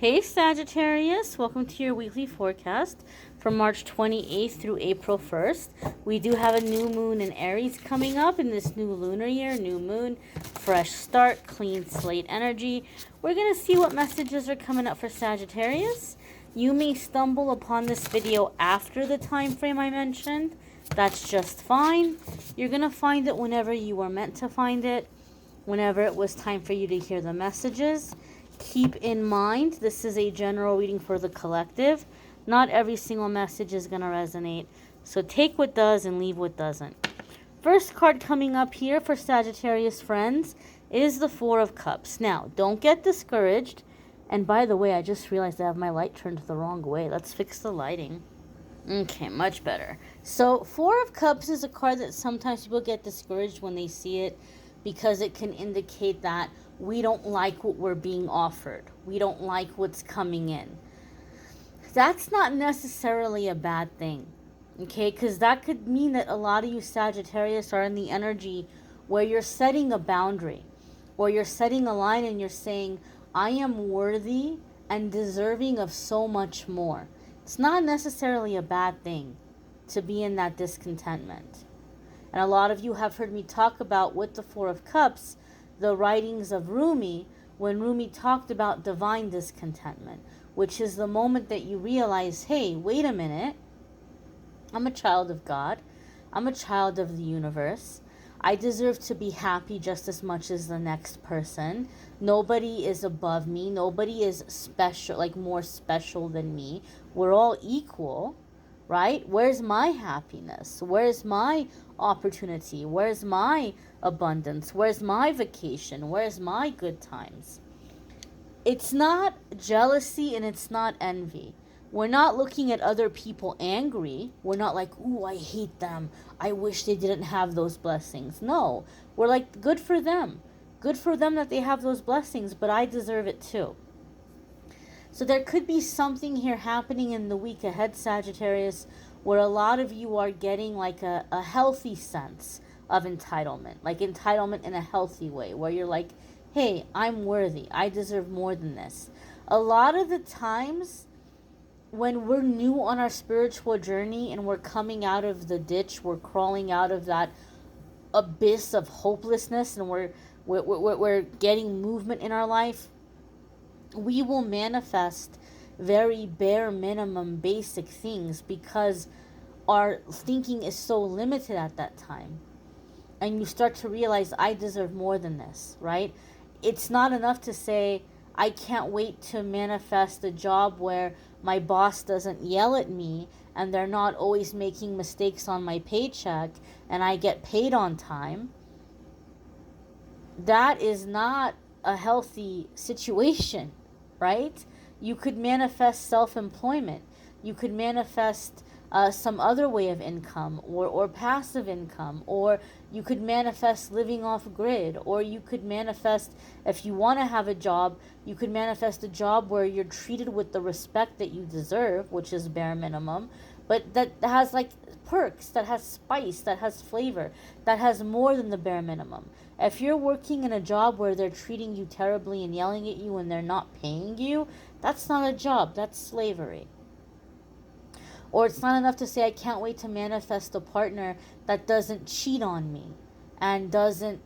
Hey Sagittarius, welcome to your weekly forecast from March 28th through April 1st. We do have a new moon in Aries coming up in this new lunar year, new moon, fresh start, clean slate energy. We're going to see what messages are coming up for Sagittarius. You may stumble upon this video after the time frame I mentioned. That's just fine. You're going to find it whenever you were meant to find it, whenever it was time for you to hear the messages. Keep in mind, this is a general reading for the collective. Not every single message is going to resonate. So take what does and leave what doesn't. First card coming up here for Sagittarius friends is the Four of Cups. Now, don't get discouraged. And by the way, I just realized I have my light turned the wrong way. Let's fix the lighting. Okay, much better. So, Four of Cups is a card that sometimes people get discouraged when they see it because it can indicate that we don't like what we're being offered. We don't like what's coming in. That's not necessarily a bad thing, okay? Because that could mean that a lot of you Sagittarius are in the energy where you're setting a boundary or you're setting a line and you're saying, I am worthy and deserving of so much more. It's not necessarily a bad thing to be in that discontentment. And a lot of you have heard me talk about with the Four of Cups, the writings of Rumi, when Rumi talked about divine discontentment, which is the moment that you realize, hey, wait a minute, I'm a child of God. I'm a child of the universe. I deserve to be happy just as much as the next person. Nobody is above me. Nobody is special, like more special than me. We're all equal, right? Where's my happiness? Where's my opportunity? Where's my abundance? Where's my vacation? Where's my good times? It's not jealousy and it's not envy. We're not looking at other people angry. We're not like, ooh, I hate them. I wish they didn't have those blessings. No, we're like, good for them. Good for them that they have those blessings, but I deserve it too. So there could be something here happening in the week ahead, Sagittarius, where a lot of you are getting like a healthy sense of entitlement, like entitlement in a healthy way, where you're like, hey, I'm worthy. I deserve more than this. A lot of the times when we're new on our spiritual journey and we're coming out of the ditch, we're crawling out of that abyss of hopelessness, and we're getting movement in our life, we will manifest very bare minimum basic things because our thinking is so limited at that time. And you start to realize, I deserve more than this, right? It's not enough to say, I can't wait to manifest a job where my boss doesn't yell at me and they're not always making mistakes on my paycheck and I get paid on time. That is not a healthy situation, right? You could manifest self-employment. You could manifest some other way of income or passive income, or you could manifest living off grid, or you could manifest, if you want to have a job, you could manifest a job where you're treated with the respect that you deserve, which is bare minimum, but that has like perks, that has spice, that has flavor, that has more than the bare minimum. If you're working in a job where they're treating you terribly and yelling at you and they're not paying you, that's not a job, that's slavery. Or it's not enough to say, I can't wait to manifest a partner that doesn't cheat on me and doesn't,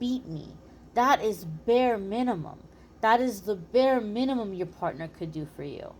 beat me. That is bare minimum. That is the bare minimum your partner could do for you.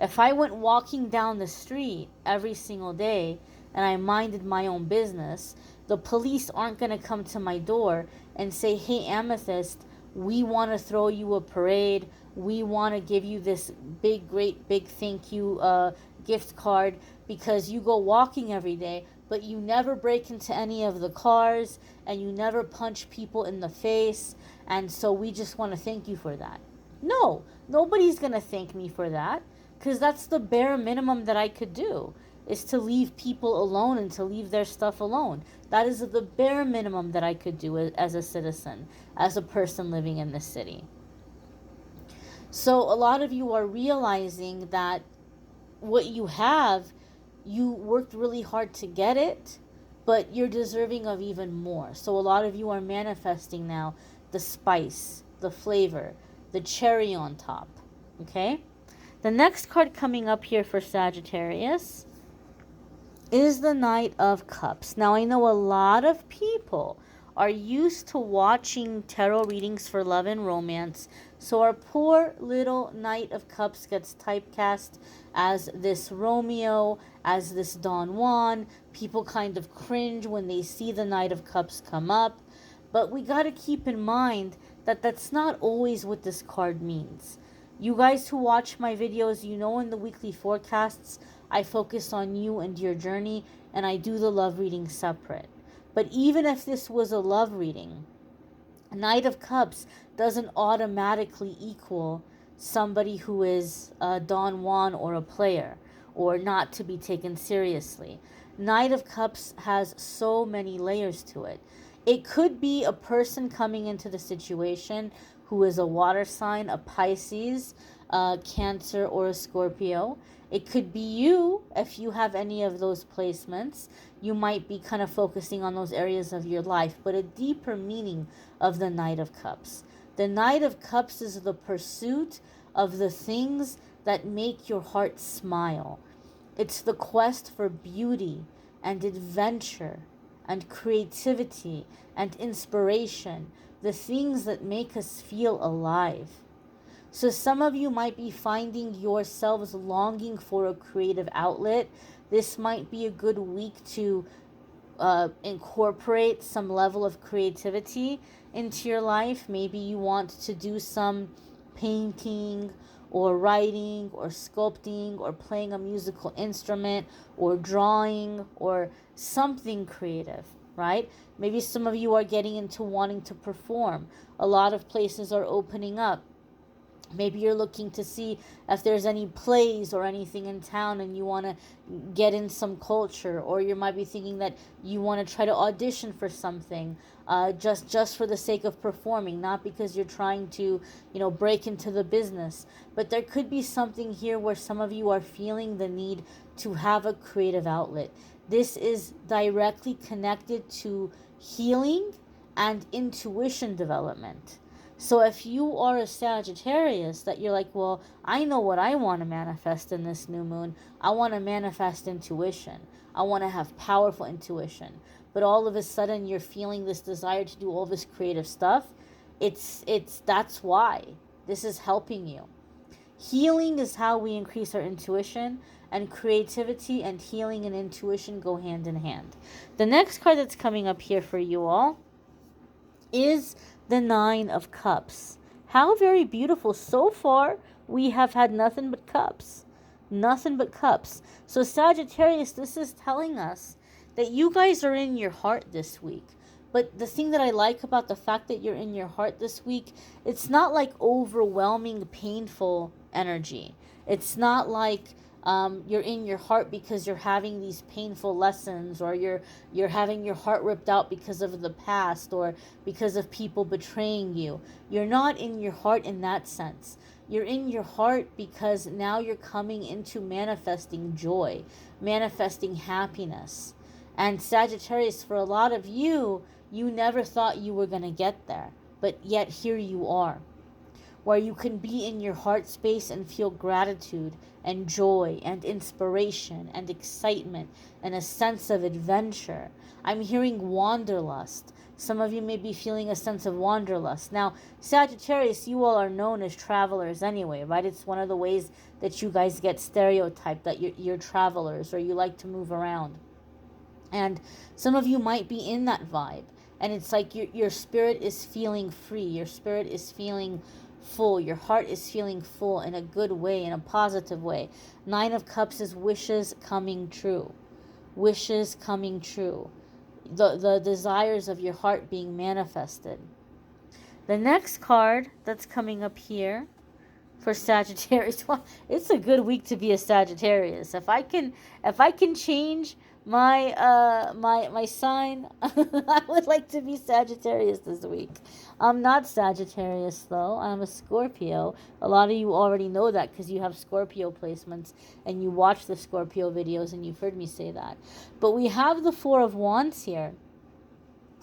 If I went walking down the street every single day and I minded my own business, the police aren't going to come to my door and say, hey, Amethyst, we want to throw you a parade. We want to give you this great big thank you gift card because you go walking every day, but you never break into any of the cars and you never punch people in the face. And so we just want to thank you for that. No, nobody's going to thank me for that because that's the bare minimum that I could do, is to leave people alone and to leave their stuff alone. That is the bare minimum that I could do as a citizen, as a person living in this city. So a lot of you are realizing that what you have, you worked really hard to get it, but you're deserving of even more. So a lot of you are manifesting now the spice, the flavor, the cherry on top, Okay? The next card coming up here for Sagittarius is the Knight of Cups. Now, I know a lot of people are used to watching tarot readings for love and romance, so our poor little Knight of Cups gets typecast as this Romeo, as this Don Juan. People kind of cringe when they see the Knight of Cups come up, but we got to keep in mind that that's not always what this card means. You guys who watch my videos, you know in the weekly forecasts, I focus on you and your journey, and I do the love reading separate. But even if this was a love reading, Knight of Cups doesn't automatically equal somebody who is a Don Juan or a player, or not to be taken seriously. Knight of Cups has so many layers to it. It could be a person coming into the situation who is a water sign, a Pisces, a Cancer, or a Scorpio. It could be you if you have any of those placements. You might be kind of focusing on those areas of your life, but a deeper meaning of the Knight of Cups. The Knight of Cups is the pursuit of the things that make your heart smile. It's the quest for beauty and adventure and creativity and inspiration, the things that make us feel alive. So some of you might be finding yourselves longing for a creative outlet. This might be a good week to incorporate some level of creativity into your life. Maybe you want to do some painting or writing or sculpting or playing a musical instrument or drawing or something creative, right? Maybe some of you are getting into wanting to perform. A lot of places are opening up. Maybe you're looking to see if there's any plays or anything in town and you want to get in some culture, or you might be thinking that you want to try to audition for something just for the sake of performing, not because you're trying to, break into the business. But there could be something here where some of you are feeling the need to have a creative outlet. This is directly connected to healing and intuition development. So if you are a Sagittarius that you're like, well, I know what I want to manifest in this new moon. I want to manifest intuition. I want to have powerful intuition. But all of a sudden you're feeling this desire to do all this creative stuff. That's why this is helping you. Healing is how we increase our intuition, and creativity and healing and intuition go hand in hand. The next card that's coming up here for you all is the Nine of Cups. How very beautiful. So far, we have had nothing but cups. Nothing but cups. So Sagittarius, this is telling us that you guys are in your heart this week. But the thing that I like about the fact that you're in your heart this week, it's not like overwhelming, painful energy. It's not like you're in your heart because you're having these painful lessons, or you're having your heart ripped out because of the past or because of people betraying you. You're not in your heart in that sense. You're in your heart because now you're coming into manifesting joy, manifesting happiness. And Sagittarius, for a lot of you, you never thought you were going to get there, but yet here you are, where you can be in your heart space and feel gratitude and joy and inspiration and excitement and a sense of adventure. I'm hearing wanderlust. Some of you may be feeling a sense of wanderlust. Now, Sagittarius, you all are known as travelers anyway, right? It's one of the ways that you guys get stereotyped, that you're travelers, or you like to move around. And some of you might be in that vibe. And it's like your spirit is feeling free. Your spirit is feeling full. Your heart is feeling full in a good way, in a positive way. Nine of Cups is wishes coming true. Wishes coming true. The desires of your heart being manifested. The next card that's coming up here for Sagittarius, well, it's a good week to be a Sagittarius. If I can change my sign, I would like to be Sagittarius this week. I'm not Sagittarius though. I'm a Scorpio. A lot of you already know that because you have Scorpio placements and you watch the Scorpio videos and you've heard me say that. But we have the Four of Wands here.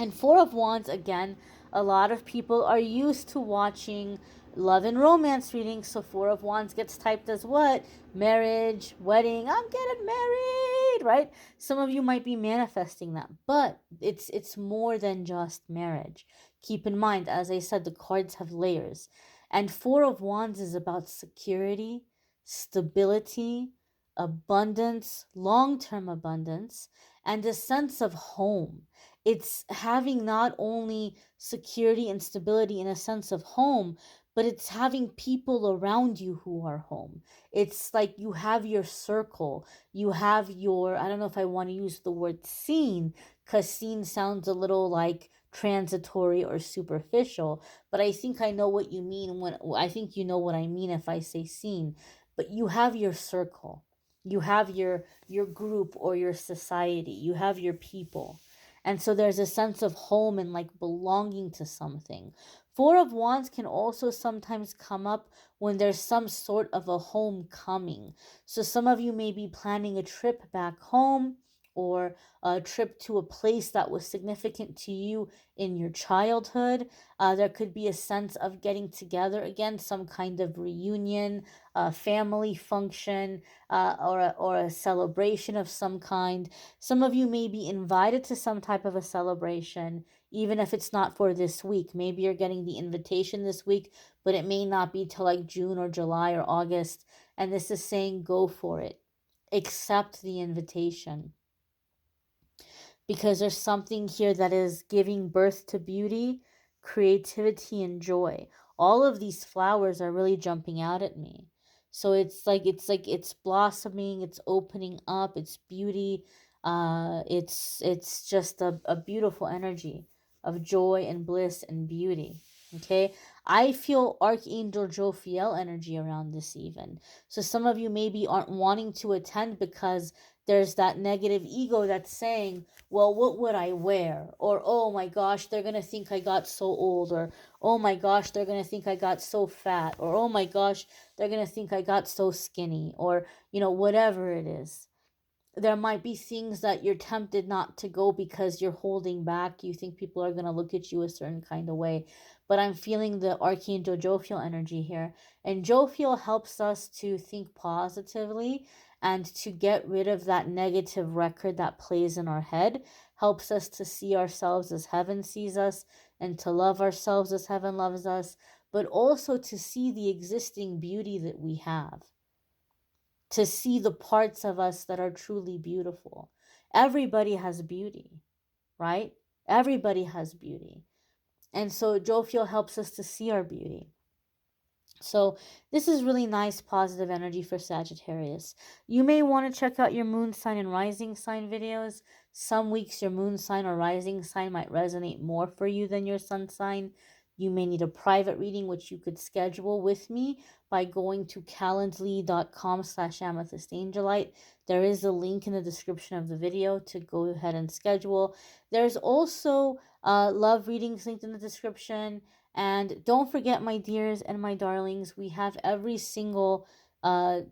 And Four of Wands, again, a lot of people are used to watching love and romance reading. So Four of Wands gets typed as what? Marriage, wedding, I'm getting married, right? Some of you might be manifesting that, but it's more than just marriage. Keep in mind, as I said, the cards have layers. And Four of Wands is about security, stability, abundance, long-term abundance, and a sense of home. It's having not only security and stability in a sense of home, but it's having people around you who are home. It's like you have your circle, you have your, I don't know if I want to use the word scene, because scene sounds a little like transitory or superficial, but I think I know what you mean when, I think you know what I mean if I say scene. But you have your circle, you have your group or your society, you have your people. And so there's a sense of home and like belonging to something. Four of Wands can also sometimes come up when there's some sort of a homecoming. So some of you may be planning a trip back home, or a trip to a place that was significant to you in your childhood. There could be a sense of getting together again, some kind of reunion, family function, or a celebration of some kind. Some of you may be invited to some type of a celebration, even if it's not for this week. Maybe you're getting the invitation this week, but it may not be till like June or July or August. And this is saying go for it. Accept the invitation, because there's something here that is giving birth to beauty, creativity, and joy. All of these flowers are really jumping out at me. So it's blossoming, it's opening up, it's beauty. It's just a beautiful energy of joy and bliss and beauty. Okay, I feel Archangel Jophiel energy around this even. So some of you maybe aren't wanting to attend because there's that negative ego that's saying, well, what would I wear? Or, oh my gosh, they're going to think I got so old. Or, oh my gosh, they're going to think I got so fat. Or, oh my gosh, they're going to think I got so skinny. Or, whatever it is. There might be things that you're tempted not to go because you're holding back. You think people are going to look at you a certain kind of way. But I'm feeling the Archangel Jophiel energy here. And Jophiel helps us to think positively and to get rid of that negative record that plays in our head. Helps us to see ourselves as heaven sees us, and to love ourselves as heaven loves us, but also to see the existing beauty that we have, to see the parts of us that are truly beautiful. Everybody has beauty, right? Everybody has beauty. And so Jophiel helps us to see our beauty. So this is really nice positive energy for Sagittarius. You may want to check out your moon sign and rising sign videos. Some weeks your moon sign or rising sign might resonate more for you than your sun sign. You may need a private reading, which you could schedule with me by going to calendly.com/amethystangelite. There is a link in the description of the video to go ahead and schedule. There's also love readings linked in the description. And don't forget, my dears and my darlings, we have every single day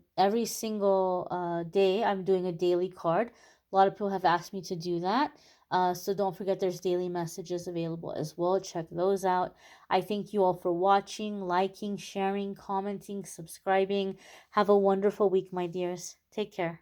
I'm doing a daily card. A lot of people have asked me to do that. So don't forget, there's daily messages available as well. Check those out. I thank you all for watching, liking, sharing, commenting, subscribing. Have a wonderful week, my dears. Take care.